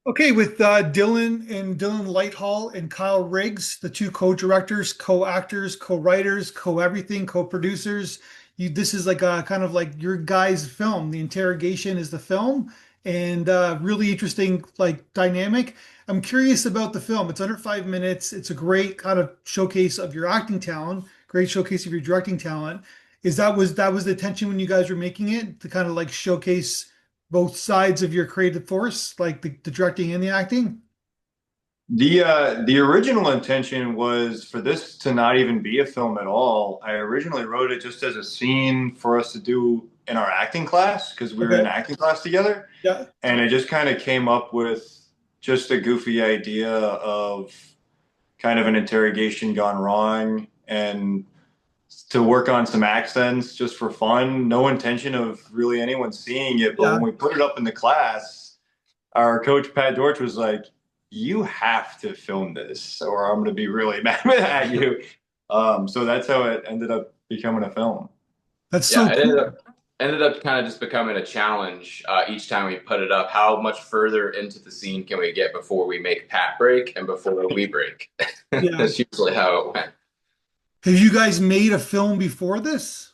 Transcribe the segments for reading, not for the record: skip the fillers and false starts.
Okay, with Dylan Lighthall and Kyle Riggs, the two co-directors, co-actors, co-writers, co-everything, co-producers. This is like a kind of like your guys' film. The Interrogation is the film, and really interesting like dynamic. I'm curious about the film. It's under 5 minutes. It's a great kind of showcase of your acting talent, great showcase of your directing talent. That was the intention when you guys were making it to kind of like showcase both sides of your creative force, like the directing and the acting? The original intention was for this to not even be a film at all. I originally wrote it just as a scene for us to do in our acting class because we were in Okay. acting class together, Yeah. and it just kind of came up with just a goofy idea of kind of an interrogation gone wrong and to work on some accents just for fun. No intention of really anyone seeing it, but Yeah. when we put it up in the class, our coach Pat Dorch was like, "You have to film this, or I'm going to be really mad at you." So that's how it ended up becoming a film. That's Yeah, so it cool. ended up kind of just becoming a challenge each time we put it up. How much further into the scene can we get before we make Pat break and before we break? Yeah. That's usually how it went. Have you guys made a film before this?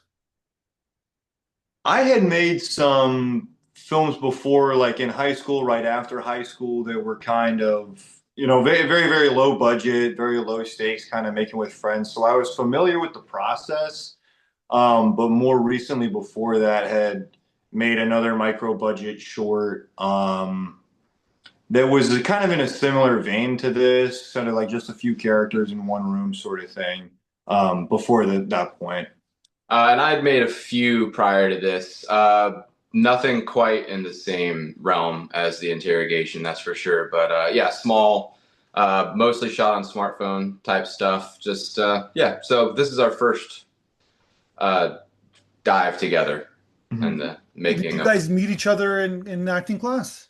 I had made some films before, like in high school, right after high school, that were kind of, very, very, very low budget, very low stakes, kind of making with friends. So I was familiar with the process. But more recently, before that, had made another micro budget short that was kind of in a similar vein to this, sort of like just a few characters in one room sort of thing. Before that point. And I'd made a few prior to this. Nothing quite in the same realm as the interrogation, that's for sure. But yeah, small, mostly shot on smartphone type stuff. Just yeah. So this is our first uh, dive together and Mhm. the Did making you of. guys meet each other in acting class?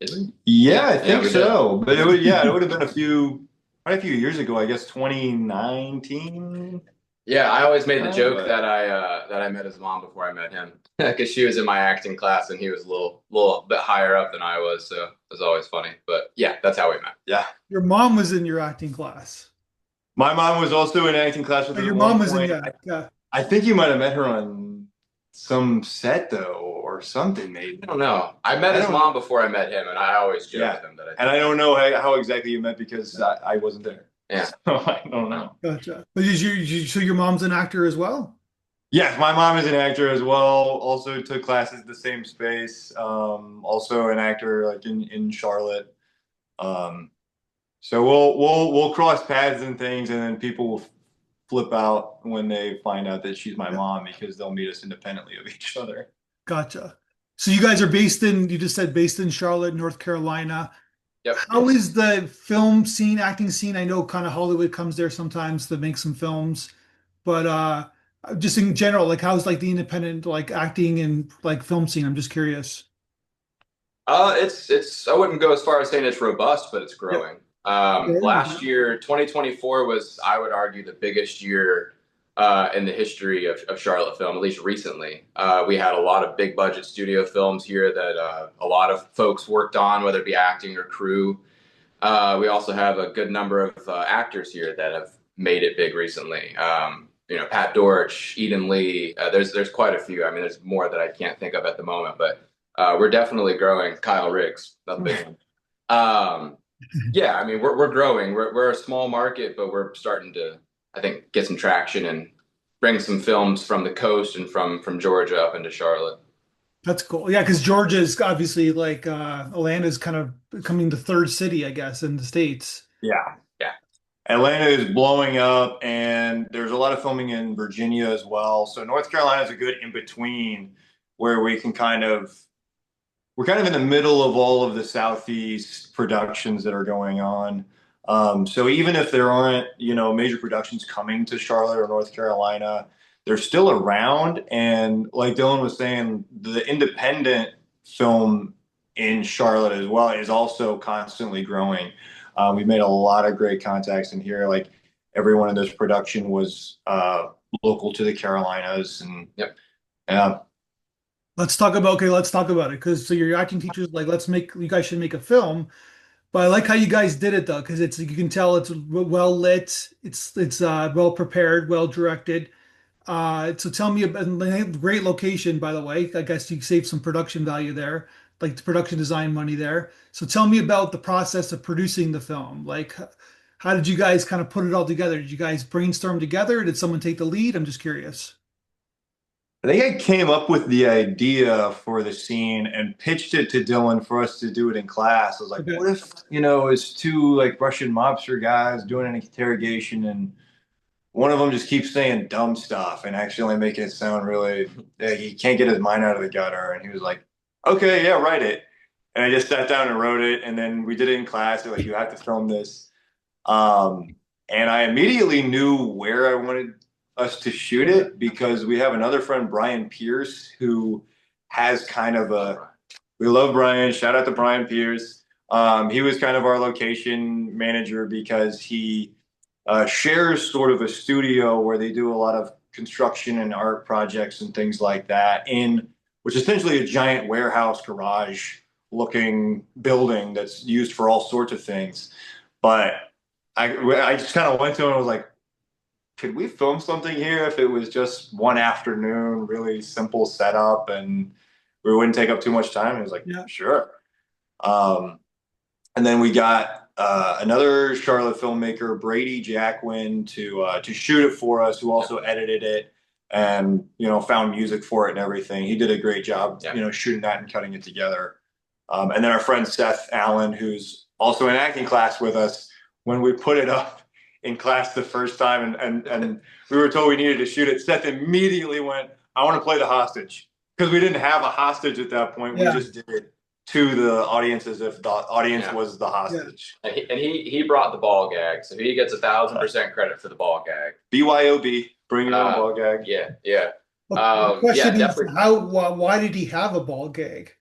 Did we? Yeah, Yeah, I yeah, think we did. so. But it would have been quite a few years ago, I guess 2019. Yeah, I always made the joke But that I met his mom before I met him because she was in my acting class and he was a little bit higher up than I was, so it was always funny. But yeah, that's how we met. yeah, Your mom was in your acting class. my mom was also in acting class with Oh, us your at mom one was in, point. yeah, yeah. I think you might have met her on some set though, or something maybe. I don't know. I met I his don't know. mom before I met him, and I always joke Yeah, with him that I and think. I don't know how exactly you met because I wasn't there, Yeah. so I don't know. Gotcha. But so your mom's an actor as well? Yes, my mom is an actor as well. Also took classes at the same space. Also an actor like in Charlotte. Um, so we'll cross paths and things, and then people will flip out when they find out that she's my Yeah. mom because they'll meet us independently of each other. Gotcha. So you guys are based in, you just said based in Charlotte, North Carolina. Yep. How is the film scene, acting scene? I know kind of Hollywood comes there sometimes to make some films, but just in general, like how's like the independent like acting and like film scene? I'm just curious. It's I wouldn't go as far as saying it's robust, but it's Yeah. growing. Yeah. Last year, 2024 was, I would argue, the biggest year in the history of Charlotte film, at least recently. We had a lot of big budget studio films here that a lot of folks worked on, whether it be acting or crew. We also have a good number of actors here that have made it big recently. Pat Dorch, Eden Lee. There's quite a few. I mean, there's more that I can't think of at the moment, but we're definitely growing. Kyle Riggs, that's a big one. Um, yeah, I mean, we're growing. We're a small market, but we're starting to, I think, get some traction and bring some films from the coast and from Georgia up into Charlotte. That's cool. Yeah, because Georgia is obviously like Atlanta's kind of becoming the third city, I guess, in the States. Yeah. Yeah. Atlanta is blowing up, and there's a lot of filming in Virginia as well. So North Carolina is a good in between where we're kind of in the middle of all of the Southeast productions that are going on. So even if there aren't, major productions coming to Charlotte or North Carolina, they're still around. And like Dylan was saying, the independent film in Charlotte as well is also constantly growing. We've made a lot of great contacts in here. Like everyone in this production was local to the Carolinas, and Yep. yeah, Let's talk about it. Because so your acting teachers like, let's make you guys should make a film. But I like how you guys did it though, because it's you can tell it's well lit, it's well prepared, well directed. So tell me about great location, by the way. I guess you saved some production value there, like the production design money there. So tell me about the process of producing the film. Like, how did you guys kind of put it all together? Did you guys brainstorm together? Did someone take the lead? I'm just curious. I think I came up with the idea for the scene and pitched it to Dylan for us to do it in class. I was like, Okay. what if, it's two like Russian mobster guys doing an interrogation and one of them just keeps saying dumb stuff and accidentally making it sound really, he can't get his mind out of the gutter. And he was like, okay, yeah, write it. And I just sat down and wrote it. And then we did it in class. They're like, you have to film this. Um, and I immediately knew where I wanted us to shoot it because we have another friend, Brian Pierce, who has kind of we love Brian. Shout out to Brian Pierce. He was kind of our location manager because he shares sort of a studio where they do a lot of construction and art projects and things like that in which is essentially a giant warehouse garage looking building that's used for all sorts of things. But I just kind of went to him and was like, could we film something here if it was just one afternoon, really simple setup and we wouldn't take up too much time? He was like, Yeah. sure. Um, and then we got another Charlotte filmmaker, Brady Jacquin, to shoot it for us, who also edited it and found music for it and everything. He did a great job, shooting that and cutting it together. And then our friend Seth Allen, who's also in acting class with us, when we put it up in class the first time and we were told we needed to shoot it, Seth immediately went, I want to play the hostage. Because we didn't have a hostage at that point. We Yeah. just did it to the audience as if the audience Yeah. was the Yeah. hostage. And he brought the ball gag, so he gets 1,000% credit for the ball gag. BYOB, bring your own ball gag. Yeah, yeah. Well, the Yeah, question is, definitely. why did he have a ball gag?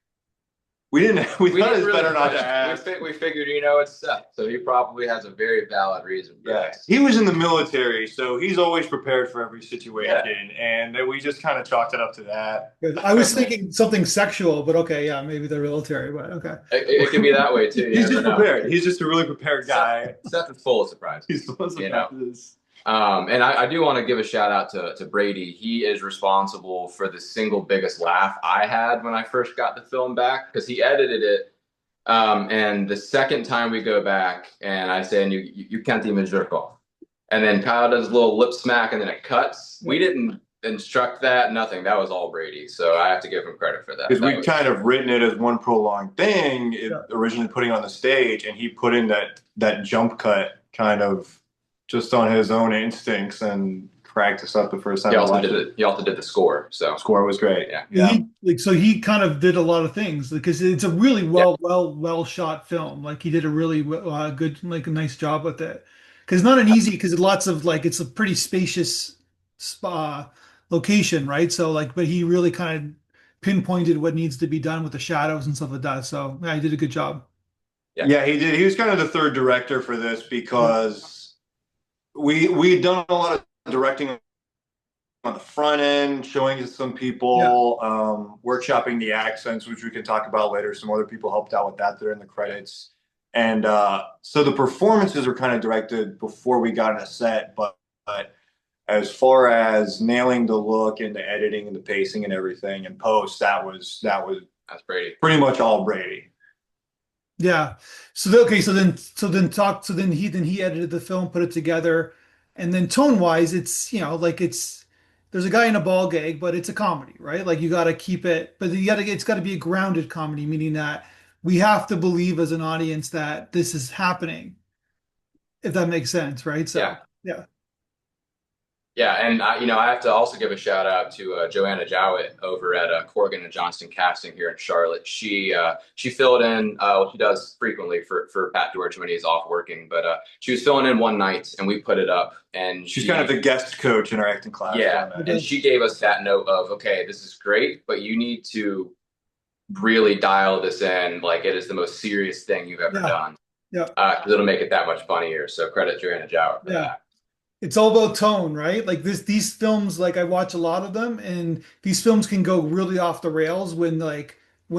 We didn't. We thought it was really better not to question. ask. We figured, it's Seth, so he probably has a very valid reason for Yeah, this. he was in the military, so he's always prepared for every situation, and we just kind of chalked it up to that. I was thinking something sexual, but okay, yeah, maybe the military, but okay. It can be that way too. He's just prepared. He's just a really prepared guy. Seth is full of surprises. He's full of surprises. And I do want to give a shout out to Brady. He is responsible for the single biggest laugh I had when I first got the film back because he edited it. And the second time we go back and I say, and you can't even jerk off. And then Kyle does a little lip smack and then it cuts. We didn't instruct that, nothing. That was all Brady. So I have to give him credit for that. Because we kind of written it as one prolonged thing, originally putting on the stage, and he put in that jump cut kind of just on his own instincts and cracked us up the first time. He also did the score. So score was great. Yeah. So he kind of did a lot of things because it's a really well shot film. Like he did a really good, like a nice job with it. Because not an easy, because lots of like it's a pretty spacious spa location, right? So like, but he really kind of pinpointed what needs to be done with the shadows and stuff like that. So yeah, he did a good job. Yeah, he did. He was kind of the third director for this because we'd done a lot of directing on the front end, showing it to some people, workshopping the accents, which we can talk about later. Some other people helped out with that there in the credits. And so the performances were kind of directed before we got in a set, but as far as nailing the look and the editing and the pacing and everything and post, that's Brady. Pretty much all Brady. Yeah. So then he edited the film, put it together, and then tone wise, it's like there's a guy in a ball gag, but it's a comedy, right? Like you got to keep it, but it's got to be a grounded comedy, meaning that we have to believe as an audience that this is happening, if that makes sense, right? So yeah. Yeah, and I have to also give a shout out to Joanna Jowett over at Corrigan and Johnston Casting here in Charlotte. She filled in. She does frequently for Pat George when he's off working, but she was filling in one night, and we put it up. And she's kind of the guest coach in our acting class. Yeah, and she gave us that note of, okay, this is great, but you need to really dial this in like it is the most serious thing you've ever done. Yeah, because it'll make it that much funnier. So credit Joanna Jowett for that. it's all about tone, right? Like these films, like I watch a lot of them, and these films can go really off the rails when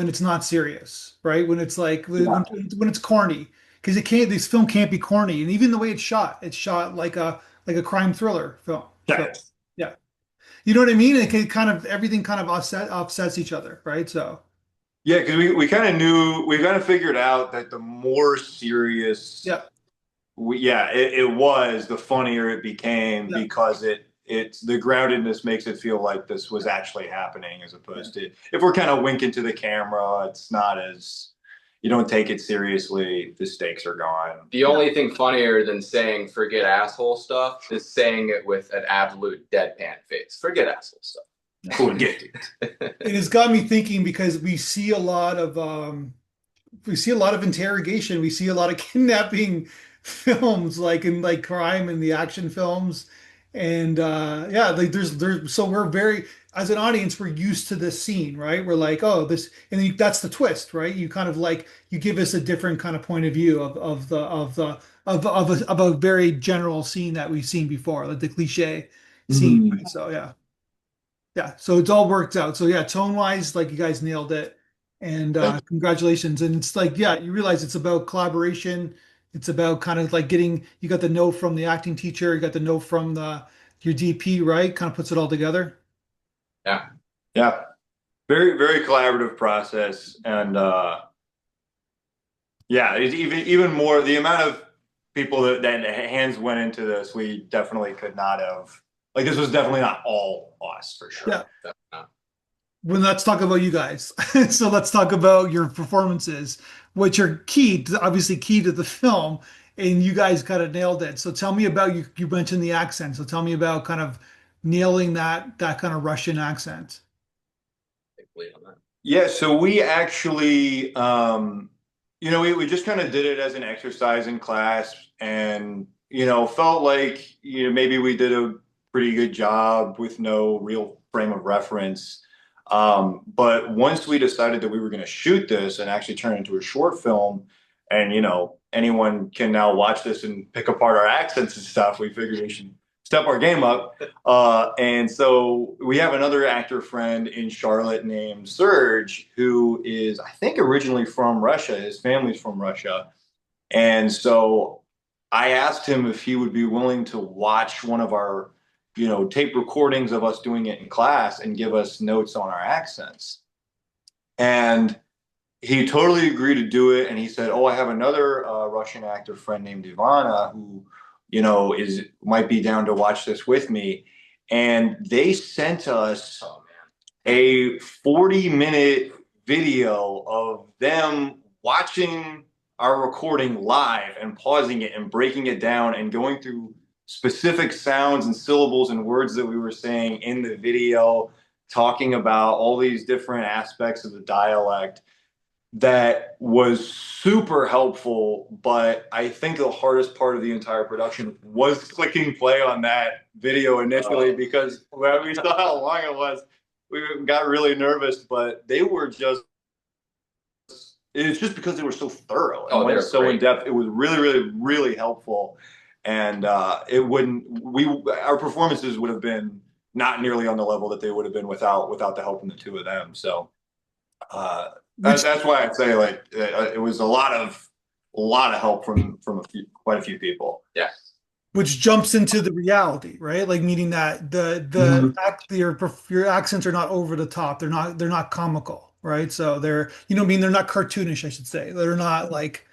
it's not serious, right? When it's like when it's corny, because it can't. This film can't be corny, and even the way it's shot like a crime thriller film. Yeah. Yeah, you know what I mean? It can kind of everything kind of offsets each other, right? So Yeah, because we kind of knew, we kind of figured out that the more serious, yeah, yeah, it was, the funnier it became yeah, because it's the groundedness makes it feel like this was actually happening as yeah. opposed to if we're kind of winking to the camera, it's not as, you don't take it seriously, the stakes are gone. The Yeah. only thing funnier than saying "forget asshole" stuff is saying it with an absolute deadpan face. Forget asshole stuff. Forget it. It has got me thinking because we see a lot of interrogation. We see a lot of kidnapping films, like in like crime and the action films. And yeah, like there's so we're very as an audience, we're used to this scene, right? We're like, oh, this, and then that's the twist, right? You kind of like you give us a different kind of point of view of a very general scene that we've seen before, like the cliche scene, Mhm. right? So yeah. Yeah, so it's all worked out. So yeah, tone wise, like you guys nailed it. And Thank congratulations. And it's like, yeah, you realize it's about collaboration. It's about kind of like getting you got the note from the acting teacher, you got the note from the your DP, right? Kind of puts it all together. Yeah. Yeah, very, very collaborative process. And yeah, it's even more the amount of people that hands went into this, we definitely could not have, like, this was definitely not all us for sure. Yeah. Well, let's talk about you guys. So let's talk about your performances, which are obviously key to the film, and you guys kind of nailed it. So tell me about you. You mentioned the accent, so tell me about kind of nailing that kind of Russian accent. Yeah, so we actually, we just kind of did it as an exercise in class and, felt like, maybe we did a pretty good job with no real frame of reference. But once we decided that we were going to shoot this and actually turn it into a short film, and, anyone can now watch this and pick apart our accents and stuff, we figured we should step our game up. And so we have another actor friend in Charlotte named Serge, who is, I think, originally from Russia. His family's from Russia. And so I asked him if he would be willing to watch one of our, tape recordings of us doing it in class and give us notes on our accents. And he totally agreed to do it. And he said, "Oh, I have another Russian actor friend named Ivana who, is might be down to watch this with me." And they sent us a 40-minute video of them watching our recording live and pausing it and breaking it down and going through specific sounds and syllables and words that we were saying in the video, talking about all these different aspects of the dialect. That was super helpful, but I think the hardest part of the entire production was clicking play on that video initially because when we saw how long it was, we got really nervous, but they were just, it's just because they were so thorough and went so in depth. It was really, really, really helpful. And it wouldn't, our performances would have been not nearly on the level that they would have been without the help from the two of them. So, Which that's why I'd say like it was a lot of help from quite a few people. Yeah. which jumps into the reality, right? Like meaning that your accents are not over the top. They're not comical, right? So I mean, they're not cartoonish, I should say. They're not like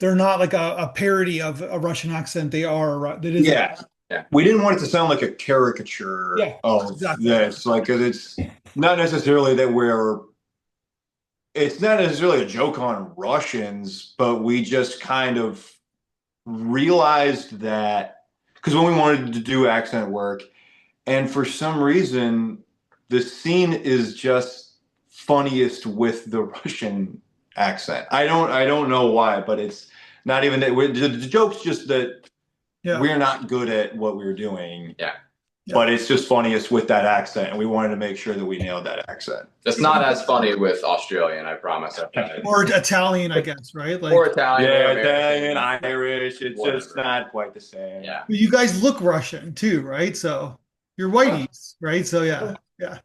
a parody of a Russian accent. They are that is Yeah. Yeah. We didn't want it to sound like a caricature yeah, of exactly. this, like 'cause not necessarily that it's not necessarily a joke on Russians, but we just kind of realized that because when we wanted to do accent work, and for some reason, the scene is just funniest with the Russian accent. I don't know why, but it's not even that the joke's just that Yeah. we're not good at what we're doing. Yeah. Yeah. but it's just funniest with that accent, and we wanted to make sure that we nailed that accent. It's not as funny with Australian, I promise. Or Italian, I guess, right? Or Like Italian or Yeah, Italian, American, Irish, it's just whatever. not quite the same. Yeah. you guys look Russian too, right? So you're whiteies, right? So yeah, yeah.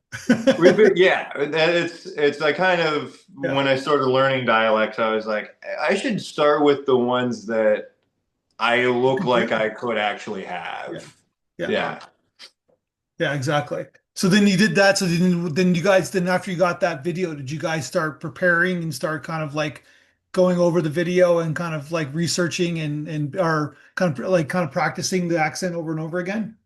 Yeah, it's I kind of Yeah, when I started learning dialects, I was like, I should start with the ones that I look like I could actually yeah, have. yeah, Yeah. yeah, exactly. So then you did that. So then you guys then after you got that video, did you guys start preparing and start kind of like going over the video and kind of like researching and or kind of practicing the accent over and over again?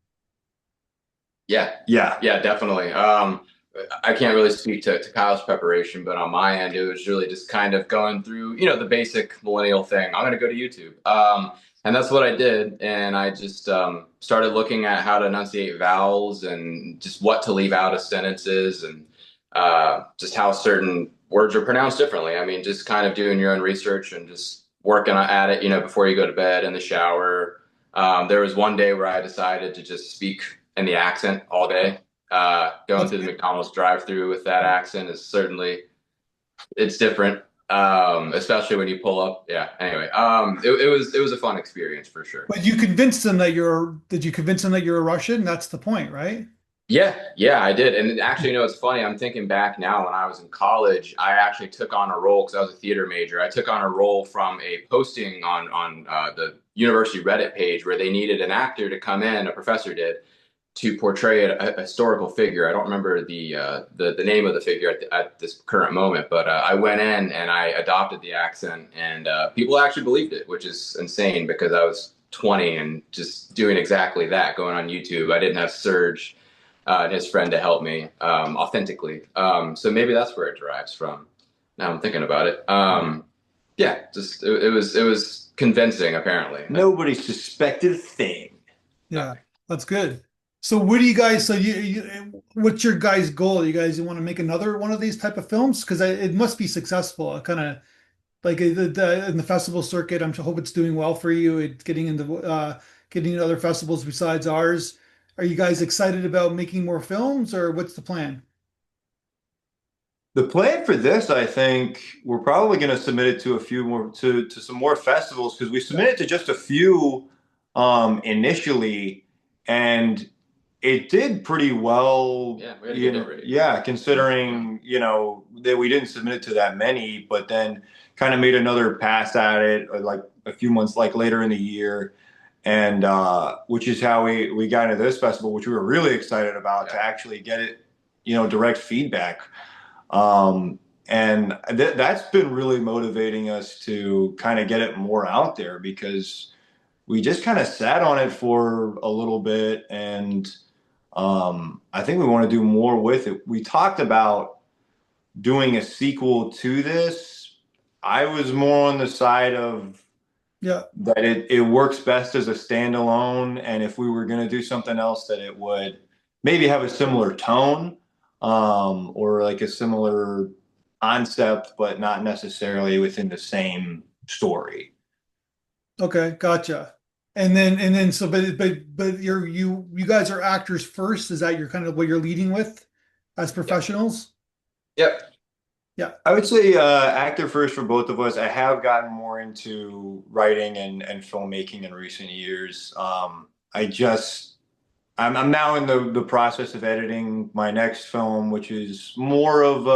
Yeah. Yeah. Yeah, definitely. I can't really speak to Kyle's preparation, but on my end, it was really just kind of going through, the basic millennial thing. I'm going to go to YouTube. And that's what I did. And I just started looking at how to enunciate vowels and just what to leave out of sentences and just how certain words are pronounced differently. I mean, just kind of doing your own research and just working at it, before you go to bed, in the shower. There was one day where I decided to just speak in the accent all day. Going That's through the good. McDonald's drive-through with that accent is certainly it's different, especially when you pull up. Yeah. Anyway, it was a fun experience for sure. But you convinced them that did you convince them that you're a Russian? That's the point, right? Yeah, yeah, I did. And actually, it's funny. I'm thinking back now when I was in college, I actually took on a role because I was a theater major. I took on a role from a posting on the university Reddit page where they needed an actor to come in, a professor did, to portray a historical figure. I don't remember the name of the figure at this current moment, but I went in and I adopted the accent, and people actually believed it, which is insane because I was 20 and just doing exactly that, going on YouTube. I didn't have Serge and his friend to help me authentically. So maybe that's where it derives from. Now I'm thinking about it. Yeah, just it was convincing apparently. Nobody suspected a thing. Yeah, that's good. So what do you guys, so what's your guys' goal? You guys want to make another one of these type of films? Because it must be successful. Kind of like in the festival circuit, I hope it's doing well for you. It's getting into other festivals besides ours. Are you guys excited about making more films or what's the plan? The plan for this, I think, we're probably going to submit it to a few more to some more festivals because we Yeah. submitted to just a few initially, and it did pretty well. Yeah, we had a good hit rate. Yeah, considering that we didn't submit it to that many, but then kind of made another pass at it like a few months like later in the year, and which is how we got into this festival, which we were really excited about to actually get it, direct feedback. And that's been really motivating us to kind of get it more out there because we just kind of sat on it for a little bit and I think we want to do more with it. We talked about doing a sequel to this. I was more on the side of Yeah. that it works best as a standalone, and if we were going to do something else, that it would maybe have a similar tone, or like a similar concept, but not necessarily within the same story. Okay, gotcha. And then so but you guys are actors first. Is that your kind of what you're leading with as Yep. professionals? Yep. Yeah. I would say actor first for both of us. I have gotten more into writing and filmmaking in recent years. I'm now in the process of editing my next film, which is more of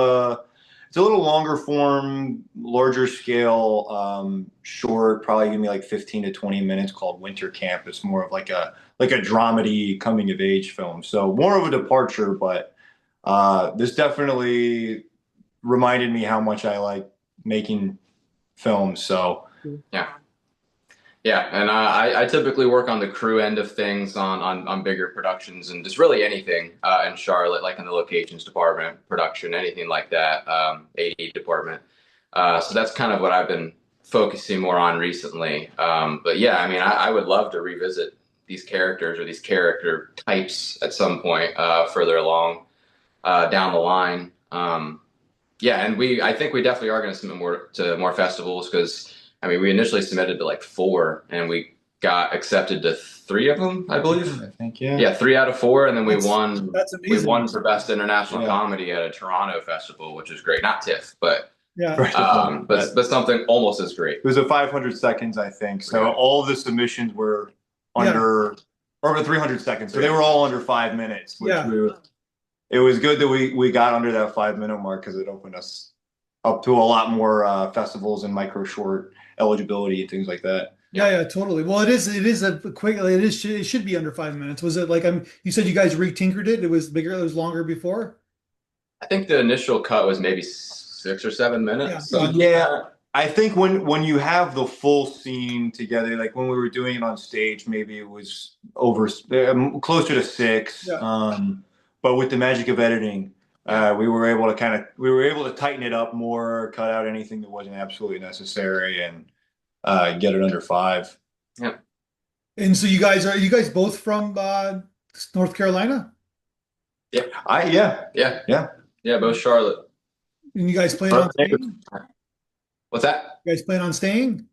it's a little longer form, larger scale, short, probably give me like 15 to 20 minutes, called Winter Camp. It's more of like a dramedy coming of age film. So more of a departure, but this definitely reminded me how much I like making films. So Yeah. Yeah, and I typically work on the crew end of things on bigger productions and just really anything in Charlotte, like in the locations department, production, anything like that, AD department. So that's kind of what I've been focusing more on recently. But yeah, I mean, I would love to revisit these characters or these character types at some point further along down the line. Yeah, and I think we definitely are going to submit more to more festivals because I mean we initially submitted to like four and we got accepted to three of them, I believe. I think, yeah. Yeah, three out of four, and then That's we amazing. won for best international Yeah. comedy at a Toronto festival, which is great. Not TIFF, but Yeah. but something almost as great. It was a 500 seconds, I think. So all of the submissions were under over 300 seconds. So they were all under 5 minutes, which it was good that we got under that 5 minute mark because it opened us up to a lot more festivals and micro short eligibility and things like that. Yeah, totally. Well, it is a quick, it should be under 5 minutes. Was it like, you said you guys retinkered it? It was bigger, it was longer before? I think the initial cut was maybe 6 or 7 minutes. Yeah. Yeah. I think when you have the full scene together, like when we were doing it on stage, maybe it was over closer to 6. Yeah. But with the magic of editing, we were able to tighten it up more, cut out anything that wasn't absolutely necessary, and get it under 5. Yeah. And so are you guys both from North Carolina? Yeah. Yeah, both Charlotte. And you guys plan on staying? What's that? You guys plan on staying?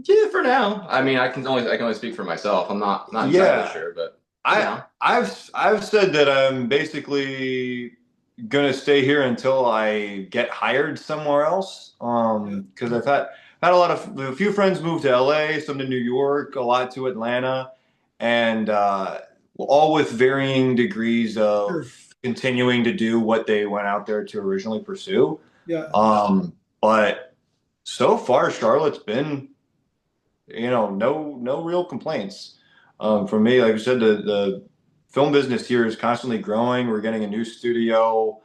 Yeah, for now. I mean, I can only speak for myself. I'm not entirely sure, but I've said that I'm basically gonna stay here until I get hired somewhere else. Because I've had a few friends move to LA, some to New York, a lot to Atlanta, and all with varying degrees of continuing to do what they went out there to originally pursue. Yeah. But so far, Charlotte's been, no real complaints. For me, like I said, the film business here is constantly growing. We're getting a new studio,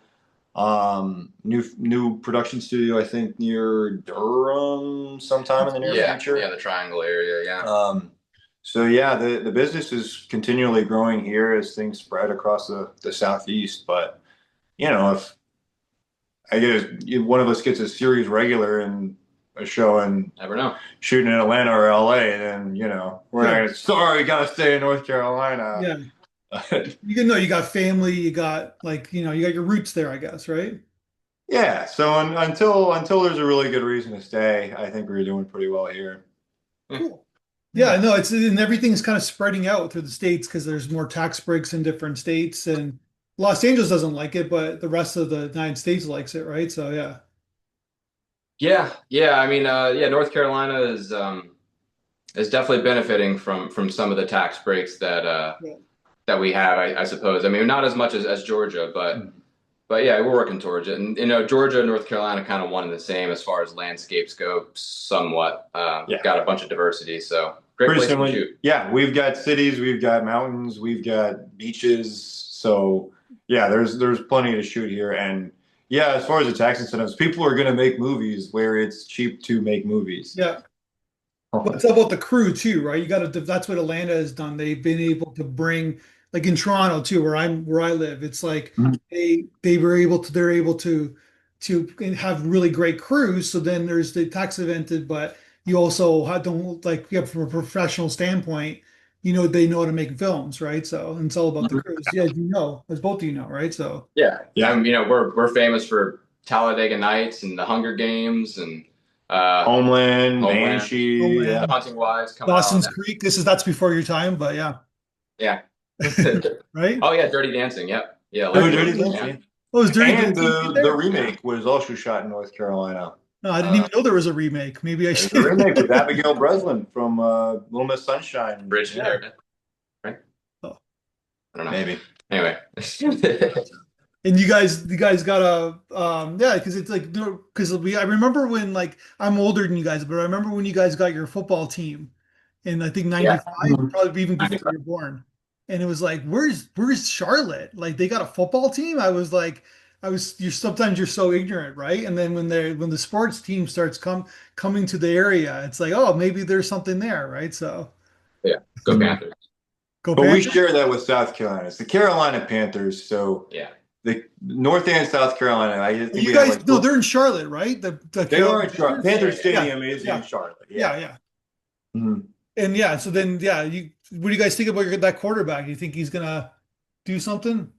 new production studio, I think near Durham sometime in the near future. Yeah, the Triangle area, yeah. So yeah, the business is continually growing here as things spread across the Southeast. But if one of us gets a series regular and a show and never know shooting in Atlanta or LA, then we're not gonna, sorry, gotta stay in North Carolina. Yeah. You got family, you got you got your roots there, I guess, right? Yeah. So until there's a really good reason to stay, I think we're doing pretty well here. Cool. Yeah, no, and everything's kind of spreading out through the states because there's more tax breaks in different states, and Los Angeles doesn't like it, but the rest of the United States likes it, right? So yeah. Yeah. I mean, North Carolina is definitely benefiting from some of the tax breaks that we have, I suppose. I mean, not as much as Georgia, but yeah, we're working towards it. And Georgia and North Carolina kind of one and the same as far as landscapes go, somewhat. Got a bunch of diversity, so great place to shoot. Yeah, we've got cities, we've got mountains, we've got beaches. So yeah, there's plenty to shoot here. And yeah, as far as the tax incentives, people are going to make movies where it's cheap to make movies. Yeah. But it's about the crew too, right? That's what Atlanta has done. They've been able to bring, like in Toronto too, where I live, it's like they're able to have really great crews. So then there's the tax evented, but you also from a professional standpoint, they know how to make films, right? So and it's all about the crews. Yeah, as both of you know, right? So yeah. We're famous for Talladega Nights and the Hunger Games and Homeland, Banshee, The Hunting Wives, Dawson's Creek. That's before your time, but yeah. Yeah. Right? Oh yeah, Dirty Dancing. Yep. Yeah. Dirty Dancing. Oh, it was Dirty And Dancing. the remake was also shot in North Carolina. No, I didn't even know there was a remake. Maybe I should. A remake with Abigail Breslin from Little Miss Sunshine. Bridge there, right? Oh. I don't know. Maybe. Anyway. And you guys got because it's like because I remember when I'm older than you guys, but I remember when you guys got your football team in I think '95, probably even before you were born, and it was like, where's Charlotte? Like they got a football team. Sometimes you're so ignorant, right? And then when the sports team starts coming to the area, it's like, oh, maybe there's something there, right? So yeah, go Panthers. But we share that with South Carolina. It's the Carolina Panthers, so yeah. The North and South Carolina. I think you guys, no, they're in Charlotte, right? They are in Charlotte. Panther Stadium is in Charlotte. Yeah. And so then, what do you guys think about that quarterback? You think he's gonna do something?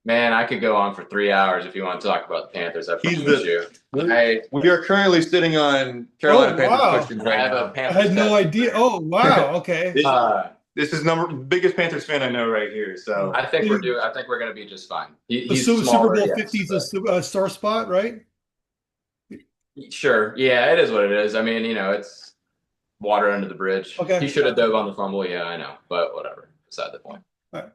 Man, I could go on for 3 hours if you want to talk about the Panthers. I He's promise you. I we are currently sitting on Oh, Carolina Panthers wow. questions I right have a now. I Panthers had no tattoo. idea. Oh, wow. Okay. This, Uh, this is number biggest Panthers fan I know right here. So I think we're due. I think we're going to be just fine. The He's Super smaller, Bowl yes, 50 is but a sore spot, right? sure. Yeah, it is what it is. I mean, it's water under the bridge. He Okay. should have dove on the fumble. Yeah, I know, but whatever. Beside the point. All right.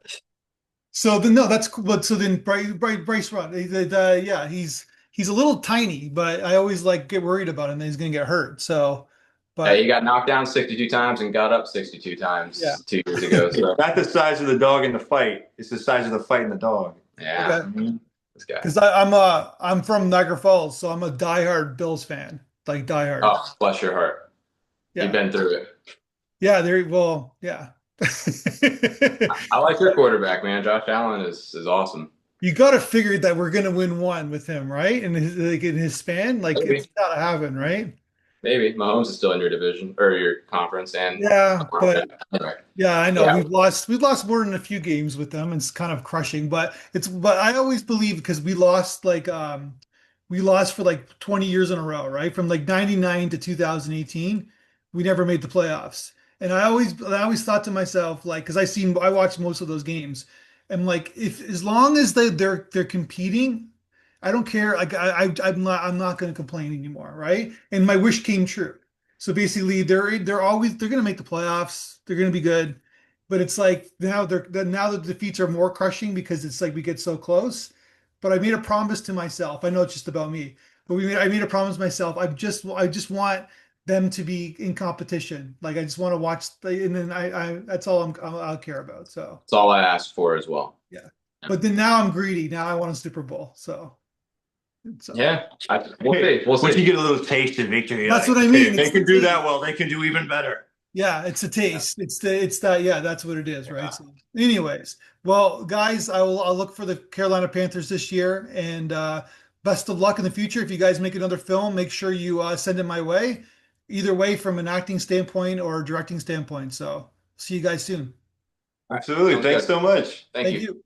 So then, no, that's cool. But so then, Bryce Run, yeah, he's a little tiny, but I always like get worried about him that he's going to get hurt. So, Yeah, he but got knocked down 62 times and got up 62 yeah, times 2 years ago. So not the size of the dog in the fight. It's the size of the fight in the dog. yeah, okay. this guy. Because I'm from Niagara Falls, so I'm a diehard Bills fan, like diehard. Oh, bless your heart. You've Yeah, been through it. yeah. There, well, yeah. I like your quarterback, man. Josh Allen is awesome. You got to figure that we're gonna win one with him, right? And his, like in his span, like Maybe. it's gotta happen, right? Maybe Mahomes is still in your division or your conference, and Yeah, but anyway. yeah, I know Yeah, we've lost more than a few games with them. It's kind of crushing, but I always believe because we lost for like 20 years in a row, right? From like 99 to 2018, we never made the playoffs. And I always thought to myself, like, because I watched most of those games. And like if as long as they're competing, I don't care. Like I'm not going to complain anymore, right? And my wish came true. So basically, they're going to make the playoffs. They're going to be good, but it's like now the defeats are more crushing because it's like we get so close. But I made a promise to myself. I know it's just about me, but I made a promise to myself. I just want them to be in competition. Like I just want to watch, and then I that's all I'll care about. So that's all I asked for as well. yeah, Yeah, but then now I'm greedy. Now I want a Super Bowl. So yeah. We'll see. We'll Once you see. get a little taste of victory, that's like, what I hey, mean. if they It's can the do taste. that well, they can do even better. Yeah, it's a Yeah. taste. It's that. Yeah, that's what it is, right? Yeah. So, anyways, well, guys, I'll look for the Carolina Panthers this year, and best of luck in the future. If you guys make another film, make sure you send it my way. Either way, from an acting standpoint or directing standpoint. So, see you guys soon. All right. Absolutely. Sounds Thanks good. so much. Thank Thank you. you.